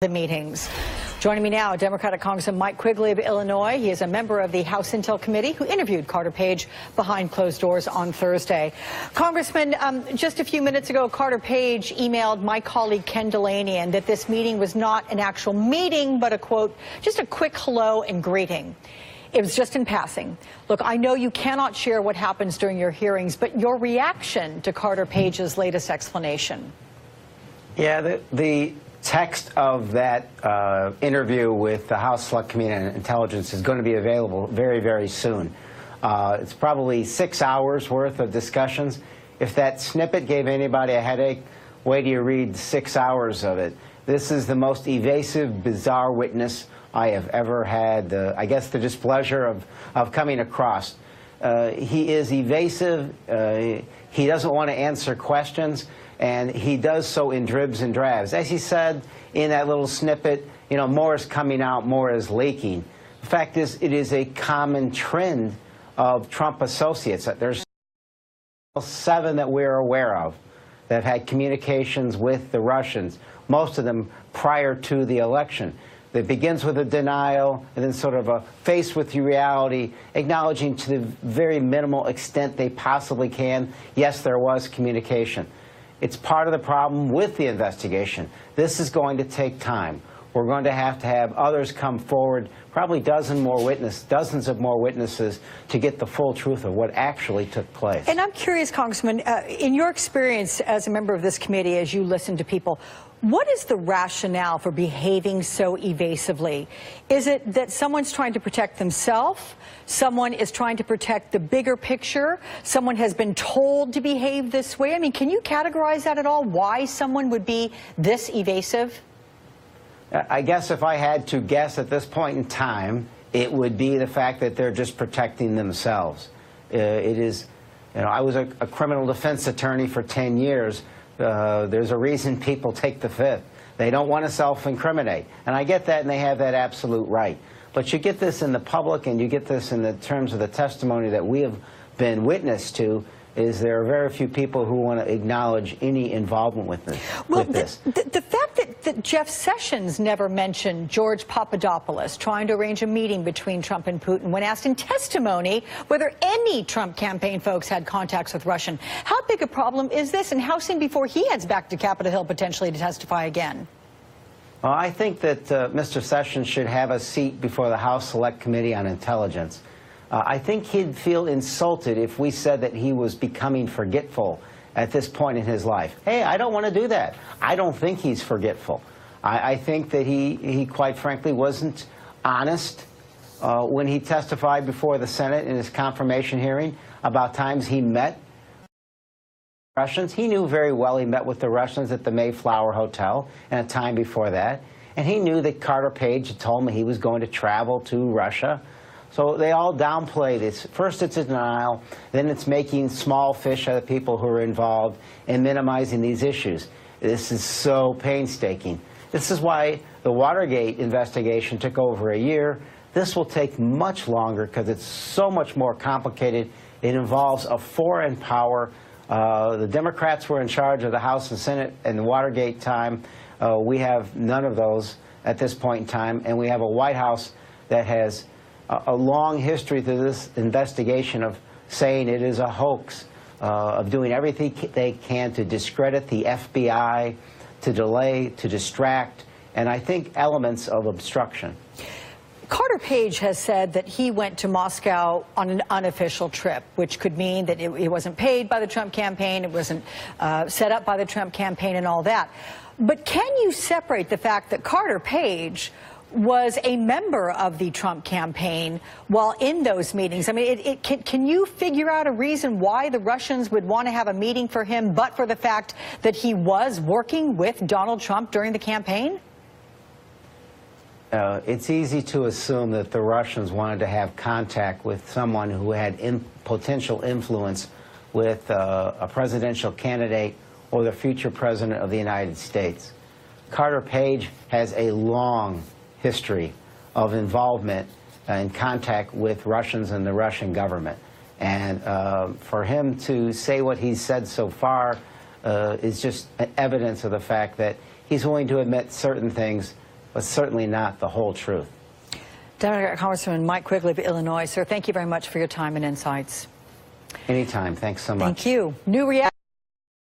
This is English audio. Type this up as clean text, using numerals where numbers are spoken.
the meetings. Joining me now, Democratic Congressman Mike Quigley of Illinois. He is a member of the House Intel Committee who interviewed Carter Page behind closed doors on Thursday. Congressman, just a few minutes ago, Carter Page emailed my colleague Ken Delaney and that this meeting was not an actual meeting, but a quote, just a quick hello and greeting. It was just in passing. Look, I know you cannot share what happens during your hearings, but your reaction to Carter Page's latest explanation. Yeah, the text of that interview with the House Select Committee on Intelligence is going to be available very, very soon. It's probably 6 hours worth of discussions. If that snippet gave anybody a headache, wait till you read 6 hours of it. This is the most evasive, bizarre witness I have ever had, I guess, the displeasure of coming across. He is evasive. He doesn't want to answer questions. And he does so in dribs and drabs. As he said in that little snippet, you know, more is coming out, more is leaking. The fact is, it is a common trend of Trump associates. There's 7 that we're aware of that have had communications with the Russians, most of them prior to the election. That begins with a denial and then sort of a face with reality, acknowledging to the very minimal extent they possibly can, yes, there was communication. It's part of the problem with the investigation. This is going to take time. We're going to have others come forward, probably dozens of more witnesses to get the full truth of what actually took place. And I'm curious, Congressman, in your experience as a member of this committee, as you listen to people, what is the rationale for behaving so evasively? Is it that someone's trying to protect themselves? Someone is trying to protect the bigger picture? Someone has been told to behave this way? I mean, can you categorize that at all? Why someone would be this evasive? I guess if I had to guess at this point in time, it would be the fact that they're just protecting themselves. It is, you know, I was a criminal defense attorney for 10 years. There's a reason people take the Fifth. They don't want to self-incriminate. And I get that, and they have that absolute right. But you get this in the public, and you get this in the terms of the testimony that we have been witness to, is there are very few people who want to acknowledge any involvement with this. Well, the fact that Jeff Sessions never mentioned George Papadopoulos trying to arrange a meeting between Trump and Putin when asked in testimony whether any Trump campaign folks had contacts with Russian. How big a problem is this, and how soon before he heads back to Capitol Hill potentially to testify again? Well, I think that Mr. Sessions should have a seat before the House Select Committee on Intelligence. I think he'd feel insulted if we said that he was becoming forgetful at this point in his life. Hey, I don't want to do that. I don't think he's forgetful. I think that he quite frankly wasn't honest when he testified before the Senate in his confirmation hearing about times he met Russians. He knew very well he met with the Russians at the Mayflower Hotel and a time before that. And he knew that Carter Page had told him he was going to travel to Russia. So they all downplay this. First it's a denial, then it's making small fish out of people who are involved and minimizing these issues. This is so painstaking. This is why the Watergate investigation took over a year. This will take much longer because it's so much more complicated. It involves a foreign power. The Democrats were in charge of the House and Senate in the Watergate time. We have none of those at this point in time, and we have a White House that has a long history to this investigation of saying it is a hoax, of doing everything they can to discredit the FBI, to delay, to distract, and I think elements of obstruction. Carter Page has said that he went to Moscow on an unofficial trip, which could mean that it wasn't paid by the Trump campaign, it wasn't set up by the Trump campaign and all that. But can you separate the fact that Carter Page was a member of the Trump campaign while in those meetings? I mean, can you figure out a reason why the Russians would want to have a meeting for him but for the fact that he was working with Donald Trump during the campaign? It's easy to assume that the Russians wanted to have contact with someone who had potential influence with a presidential candidate or the future president of the United States. Carter Page has a long history of involvement and contact with Russians and the Russian government. And for him to say what he's said so far is just evidence of the fact that he's willing to admit certain things but certainly not the whole truth. Democratic Congressman Mike Quigley of Illinois. Sir, thank you very much for your time and insights. Anytime. Thanks so much. Thank you. New reality.